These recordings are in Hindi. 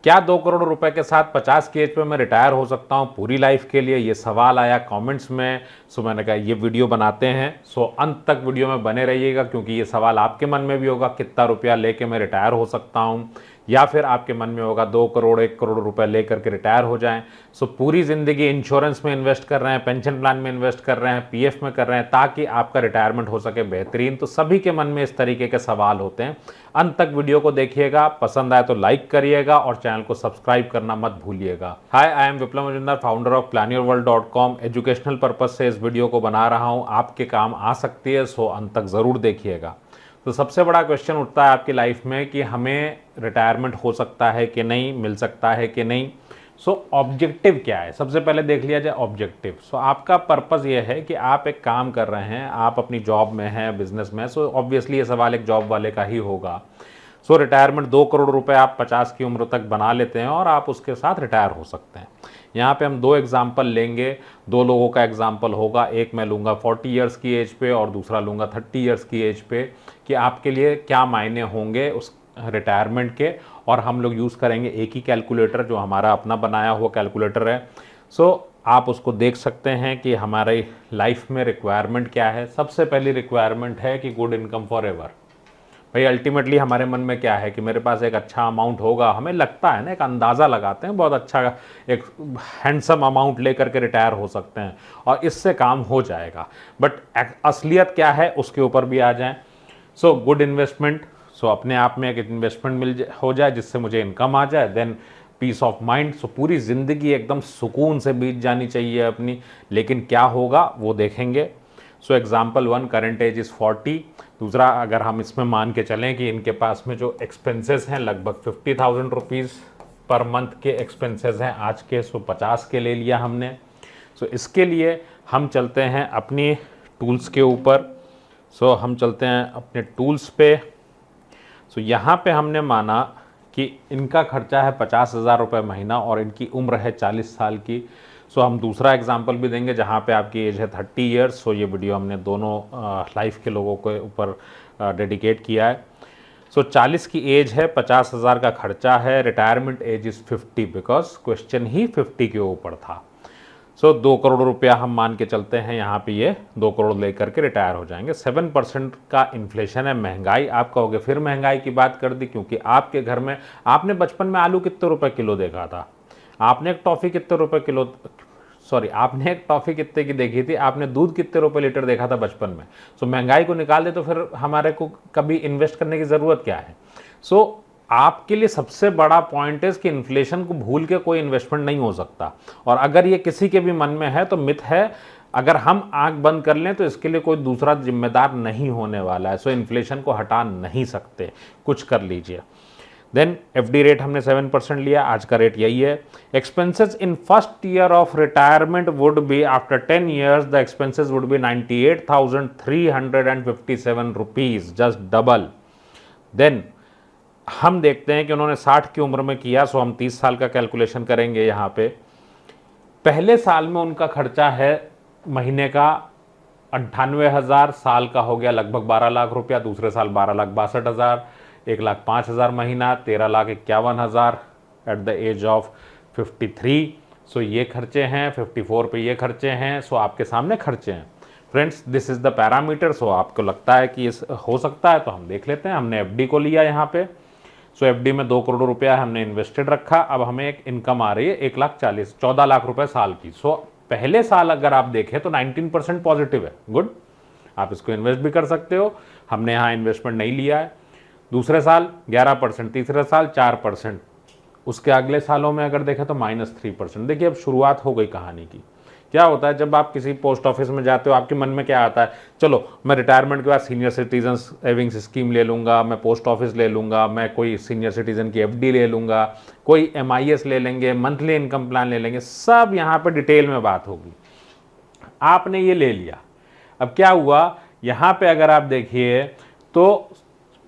क्या 2 करोड़ रुपए के साथ 50 की एज पे मैं रिटायर हो सकता हूं पूरी लाइफ के लिए? ये सवाल आया कमेंट्स में। सो मैंने कहा ये वीडियो बनाते हैं। सो अंत तक वीडियो में बने रहिएगा, क्योंकि ये सवाल आपके मन में भी होगा, कितना रुपया लेके मैं रिटायर हो सकता हूं, या फिर आपके मन में होगा 2 करोड़ 1 करोड़ रुपए लेकर के रिटायर हो जाएं। सो पूरी ज़िंदगी इंश्योरेंस में इन्वेस्ट कर रहे हैं, पेंशन प्लान में इन्वेस्ट कर रहे हैं, पीएफ में कर रहे हैं, ताकि आपका रिटायरमेंट हो सके बेहतरीन। तो सभी के मन में इस तरीके के सवाल होते हैं। अंत तक वीडियो को देखिएगा, पसंद आए तो लाइक करिएगा और चैनल को सब्सक्राइब करना मत भूलिएगा। Hi, I am Viplav Majumdar, founder of planyourworld.com। Educational purpose से इस वीडियो को बना रहा हूँ, आपके काम आ सकती है, सो अंत तक ज़रूर देखिएगा। तो सबसे बड़ा क्वेश्चन उठता है आपकी लाइफ में कि हमें रिटायरमेंट हो सकता है कि नहीं, मिल सकता है कि नहीं। सो ऑब्जेक्टिव क्या है, सबसे पहले देख लिया जाए ऑब्जेक्टिव। सो आपका पर्पज़ ये है कि आप एक काम कर रहे हैं, आप अपनी जॉब में हैं, बिजनेस में। सो ऑब्वियसली ये सवाल एक जॉब वाले का ही होगा। सो रिटायरमेंट 2 करोड़ रुपए आप 50 की उम्र तक बना लेते हैं और आप उसके साथ रिटायर हो सकते हैं। यहाँ पे हम दो एग्जाम्पल लेंगे, दो लोगों का एग्जाम्पल होगा। एक मैं लूँगा 40 ईयर्स की एज पे और दूसरा लूँगा 30 ईयर्स की एज पे, कि आपके लिए क्या मायने होंगे उस रिटायरमेंट के। और हम लोग यूज़ करेंगे एक ही कैलकुलेटर, जो हमारा अपना बनाया हुआ कैलकुलेटर है। सो आप उसको देख सकते हैं कि हमारे लाइफ में रिक्वायरमेंट क्या है। सबसे पहली रिक्वायरमेंट है कि गुड इनकम फॉर एवर। भाई अल्टीमेटली हमारे मन में क्या है कि मेरे पास एक अच्छा अमाउंट होगा, हमें लगता है ना, एक अंदाज़ा लगाते हैं, बहुत अच्छा एक हैंडसम अमाउंट लेकर के रिटायर हो सकते हैं और इससे काम हो जाएगा। बट असलियत क्या है उसके ऊपर भी आ जाएं। सो गुड इन्वेस्टमेंट, सो अपने आप में एक इन्वेस्टमेंट हो जाए जिससे मुझे इनकम आ जाए। देन पीस ऑफ माइंड, सो पूरी ज़िंदगी एकदम सुकून से बीत जानी चाहिए अपनी। लेकिन क्या होगा वो देखेंगे। So example 1, current age is 40। दूसरा, अगर हम इसमें मान के चलें कि इनके पास में जो एक्सपेंसेस हैं लगभग 50,000 रुपीज़ पर मंथ के एक्सपेंसेस हैं आज के। सो 50 के ले लिया हमने। सो इसके लिए हम चलते हैं अपनी टूल्स के ऊपर। सो हम चलते हैं अपने टूल्स पे। सो यहाँ पे हमने माना कि इनका खर्चा है 50,000 रुपये महीना और इनकी उम्र है 40 साल की। सो हम दूसरा एग्जांपल भी देंगे जहाँ पे आपकी एज है 30 ईयर्स। सो ये वीडियो हमने दोनों लाइफ के लोगों के ऊपर डेडिकेट किया है। सो 40 की एज है, 50,000 का खर्चा है, retirement age is 50, because question ही 50 के ऊपर था। सो 2 करोड़ रुपया हम मान के चलते हैं, यहाँ पे ये 2 करोड़ लेकर के रिटायर हो जाएंगे। 7% का इन्फ्लेशन है, महंगाई। आप कहोगे फिर महंगाई की बात कर दी, क्योंकि आपके घर में आपने बचपन में आलू कितने रुपए किलो देखा था, आपने एक टॉफ़ी कितने रुपए किलो, सॉरी आपने एक टॉफ़ी कितने की देखी थी, आपने दूध कितने रुपए लीटर देखा था बचपन में। सो महंगाई को निकाल दे तो फिर हमारे को कभी इन्वेस्ट करने की ज़रूरत क्या है। सो आपके लिए सबसे बड़ा पॉइंट है कि इन्फ्लेशन को भूल के कोई इन्वेस्टमेंट नहीं हो सकता। और अगर ये किसी के भी मन में है तो मिथ है। अगर हम आंख बंद कर लें तो इसके लिए कोई दूसरा जिम्मेदार नहीं होने वाला है। सो इन्फ्लेशन को हटा नहीं सकते, कुछ कर लीजिए। देन एफडी रेट हमने 7% लिया, आज का रेट यही है। Expenses in first year of retirement would be, after 10 years the expenses would be 98,357 rupees, just double. Then हम देखते हैं कि उन्होंने 60 की उम्र में किया। सो हम 30 साल का कैलकुलेशन करेंगे। यहाँ पे पहले साल में उनका खर्चा है महीने का 98,000, साल का हो गया लगभग 12 लाख रुपया। दूसरे साल 12,62,000, 1,05,000 महीना, 13,51,000 एट द एज ऑफ 53। सो ये खर्चे हैं। 54 पे ये खर्चे हैं। सो आपके सामने खर्चे हैं friends, this is the parameter. So आपको लगता है कि इस हो सकता है तो हम देख लेते हैं। हमने एफडी को लिया यहाँ पे। सो एफडी में 2 करोड़ रुपया हमने इन्वेस्टेड रखा। अब हमें एक इनकम आ रही है 14 लाख रुपए साल की। सो पहले साल अगर आप देखें तो 19% पॉजिटिव है, गुड। आप इसको इन्वेस्ट भी कर सकते हो। हमने यहाँ इन्वेस्टमेंट नहीं लिया है। दूसरे साल 11%, तीसरे साल 4%, उसके अगले सालों में अगर देखें तो -3%। देखिए अब शुरुआत हो गई कहानी की। क्या होता है जब आप किसी पोस्ट ऑफिस में जाते हो, आपके मन में क्या आता है, चलो मैं रिटायरमेंट के बाद सीनियर सिटीजन सेविंग्स स्कीम ले लूँगा, मैं पोस्ट ऑफिस ले लूँगा, मैं कोई सीनियर सिटीजन की एफडी ले लूँगा, कोई MIS ले लेंगे, मंथली इनकम प्लान ले लेंगे। सब यहाँ पे डिटेल में बात होगी। आपने ये ले लिया। अब क्या हुआ, यहाँ पे अगर आप देखिए तो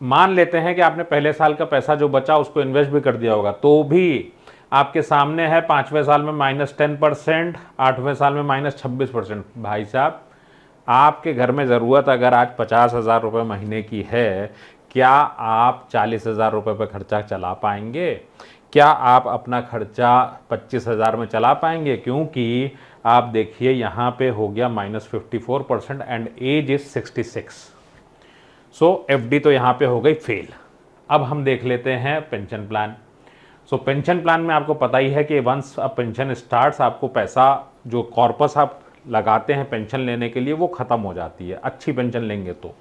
मान लेते हैं कि आपने पहले साल का पैसा जो बचा उसको इन्वेस्ट भी कर दिया होगा, तो भी आपके सामने है 5वें साल में -10%, 8वें साल में -26%। भाई साहब, आपके घर में ज़रूरत अगर आज 50,000 रुपये महीने की है, क्या आप 40,000 रुपये पर खर्चा चला पाएंगे? क्या आप अपना खर्चा 25,000 में चला पाएंगे? क्योंकि आप देखिए यहाँ पे हो गया -54% and age is 66। So FD तो यहाँ पे हो गई फेल। अब हम देख लेते हैं पेंशन प्लान। सो पेंशन प्लान में आपको पता ही है कि वंस अ पेंशन स्टार्ट्स, आपको पैसा जो कॉर्पस आप लगाते हैं पेंशन लेने के लिए वो ख़त्म हो जाती है। अच्छी पेंशन लेंगे तो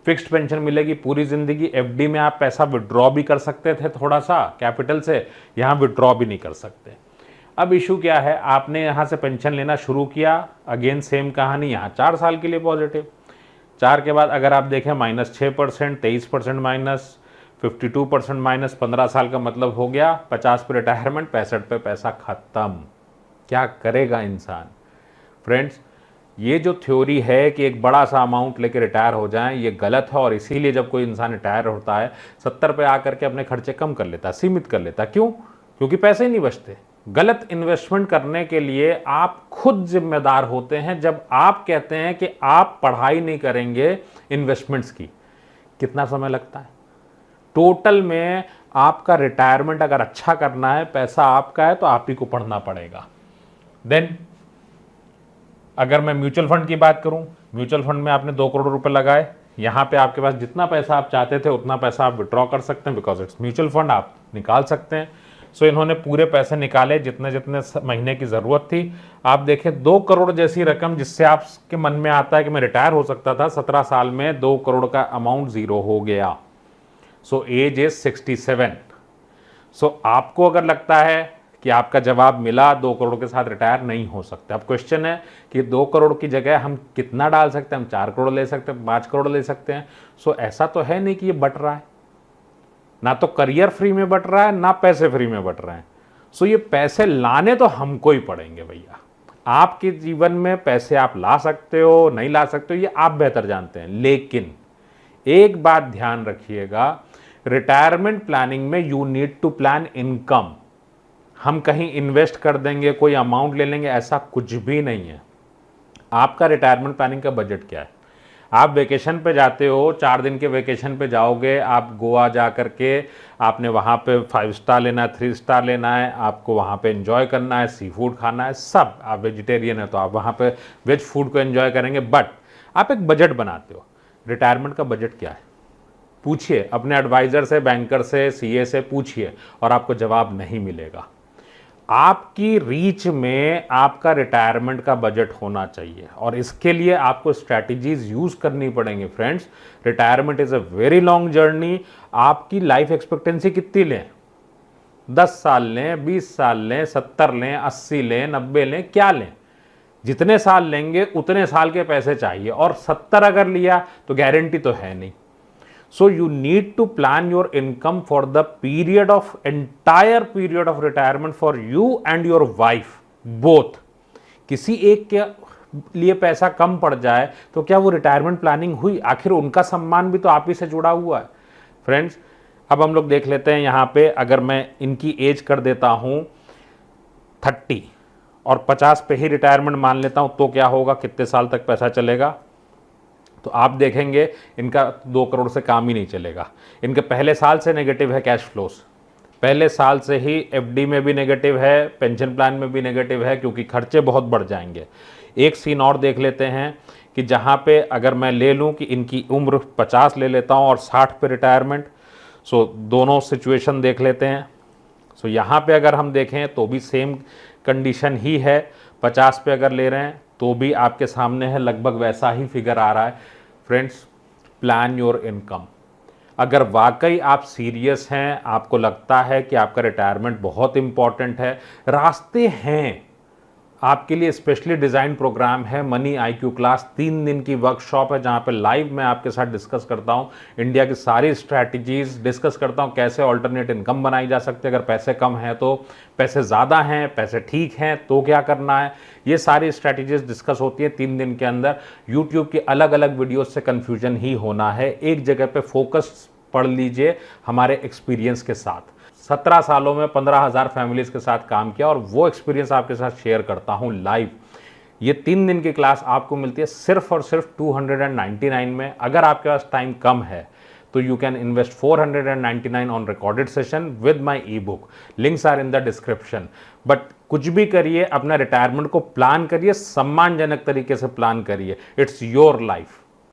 फिक्स्ड पेंशन मिलेगी पूरी ज़िंदगी। एफडी में आप पैसा विड्रॉ भी कर सकते थे थोड़ा सा कैपिटल से, यहाँ विड्रॉ भी नहीं कर सकते। अब इशू क्या है, आपने यहाँ से पेंशन लेना शुरू किया, अगेन सेम कहानी, यहाँ 4 साल के लिए पॉजिटिव। 4 के बाद अगर आप देखें -6%, 23% माइनस, 52% माइनस, 15 साल का मतलब हो गया 50 पे रिटायरमेंट, 65 पे पैसा खत्म। क्या करेगा इंसान? फ्रेंड्स, ये जो थ्योरी है कि एक बड़ा सा अमाउंट लेके रिटायर हो जाएं, ये गलत है। और इसीलिए जब कोई इंसान रिटायर होता है 70 पे आकर के अपने खर्चे कम कर लेता है, सीमित कर लेता है। क्यों? क्योंकि पैसे ही नहीं बचते। गलत इन्वेस्टमेंट करने के लिए आप खुद जिम्मेदार होते हैं। जब आप कहते हैं कि आप पढ़ाई नहीं करेंगे इन्वेस्टमेंट्स की, कितना समय लगता है? टोटल में आपका रिटायरमेंट अगर अच्छा करना है, पैसा आपका है, तो आप ही को पढ़ना पड़ेगा। देन अगर मैं म्यूचुअल फंड की बात करूं, म्यूचुअल फंड में आपने 2 करोड़ रुपए लगाए, यहाँ पे आपके पास जितना पैसा आप चाहते थे उतना पैसा आप विड्रॉ कर सकते हैं, बिकॉज इट्स म्यूचुअल फंड, आप निकाल सकते हैं। सो इन्होंने पूरे पैसे निकाले जितने जितने महीने की ज़रूरत थी। आप देखें 2 करोड़ जैसी रकम जिससे आपके मन में आता है कि मैं रिटायर हो सकता था, 17 साल में 2 करोड़ का अमाउंट ज़ीरो हो गया। So as is 67। सो आपको अगर लगता है कि आपका जवाब मिला, 2 करोड़ के साथ रिटायर नहीं हो सकते। अब क्वेश्चन है कि 2 करोड़ की जगह हम कितना डाल सकते हैं? हम 4 करोड़ ले सकते हैं, 5 करोड़ ले सकते हैं। सो ऐसा तो है नहीं कि ये बट रहा है, ना तो करियर फ्री में बट रहा है, ना पैसे फ्री में बट रहे हैं। सो ये पैसे लाने तो हमको ही पड़ेंगे भैया। आपके जीवन में पैसे आप ला सकते हो, नहीं ला सकते हो, ये आप बेहतर जानते हैं। लेकिन एक बात ध्यान रखिएगा, रिटायरमेंट प्लानिंग में you need to plan income. हम कहीं इन्वेस्ट कर देंगे, कोई अमाउंट ले लेंगे, ऐसा कुछ भी नहीं है। आपका रिटायरमेंट प्लानिंग का बजट क्या है? आप वेकेशन पे जाते हो, 4 दिन के वेकेशन पे जाओगे, आप गोवा जा करके आपने वहाँ पे 5 स्टार लेना है, 3 स्टार लेना है, आपको वहाँ पे एंजॉय करना है, सी फूड खाना है, सब। आप वेजिटेरियन है तो आप वहाँ पे वेज फूड को एंजॉय करेंगे। बट आप एक बजट बनाते हो। रिटायरमेंट का बजट क्या है? पूछिए अपने एडवाइज़र से, बैंकर से, सीए से पूछिए, और आपको जवाब नहीं मिलेगा। आपकी रीच में आपका रिटायरमेंट का बजट होना चाहिए, और इसके लिए आपको स्ट्रैटेजीज यूज करनी पड़ेंगी। Friends, retirement is a very long journey. आपकी लाइफ एक्सपेक्टेंसी कितनी लें? 10 साल लें, 20 साल लें, 70 लें, 80 लें, 90 लें, क्या लें? जितने साल लेंगे उतने साल के पैसे चाहिए, और 70 अगर लिया तो गारंटी तो है नहीं। So you need to plan your income for the entire period of retirement for you and your wife both. किसी एक के लिए पैसा कम पड़ जाए तो क्या वो रिटायरमेंट प्लानिंग हुई? आखिर उनका सम्मान भी तो आप ही से जुड़ा हुआ है। फ्रेंड्स, अब हम लोग देख लेते हैं यहाँ पे, अगर मैं इनकी एज कर देता हूँ 30 और 50 पे ही रिटायरमेंट मान लेता हूँ, तो क्या होगा? कितने साल तक पैसा चलेगा? तो आप देखेंगे इनका 2 करोड़ से काम ही नहीं चलेगा। इनके पहले साल से नेगेटिव है कैश फ्लोस, पहले साल से ही एफडी में भी नेगेटिव है, पेंशन प्लान में भी नेगेटिव है, क्योंकि खर्चे बहुत बढ़ जाएंगे। एक सीन और देख लेते हैं कि जहाँ पे अगर मैं ले लूँ कि इनकी उम्र 50 ले लेता हूँ और 60 पे रिटायरमेंट, सो दोनों सिचुएशन देख लेते हैं। सो यहाँ पे अगर हम देखें तो भी सेम कंडीशन ही है। 50 पे अगर ले रहे हैं तो भी आपके सामने है, लगभग वैसा ही फिगर आ रहा है। Friends, plan your income. अगर वाकई आप सीरियस हैं, आपको लगता है कि आपका रिटायरमेंट बहुत इंपॉर्टेंट है, रास्ते हैं आपके लिए। स्पेशली डिज़ाइन प्रोग्राम है मनी IQ क्लास, 3 दिन की वर्कशॉप है जहाँ पे लाइव मैं आपके साथ डिस्कस करता हूँ इंडिया की सारी स्ट्रैटेजीज, डिस्कस करता हूँ कैसे ऑल्टरनेट इनकम बनाई जा सकती है। अगर पैसे कम हैं तो, पैसे ज़्यादा हैं, पैसे ठीक हैं तो क्या करना है, ये सारी स्ट्रैटेजीज डिस्कस होती है 3 दिन के अंदर। यूट्यूब की अलग अलग वीडियोज़ से कन्फ्यूजन ही होना है, एक जगह पर फोकस पढ़ लीजिए हमारे एक्सपीरियंस के साथ। 17 सालों में 15,000 फैमिलीज के साथ काम किया, और वो एक्सपीरियंस आपके साथ शेयर करता हूं लाइव। ये 3 दिन की क्लास आपको मिलती है सिर्फ और सिर्फ 299 में। अगर आपके पास टाइम कम है तो you can invest 499 on recorded session with my ebook, links are in the description. But कुछ भी करिए, अपना रिटायरमेंट को प्लान करिए, सम्मानजनक तरीके से प्लान करिए, इट्स योर लाइफ।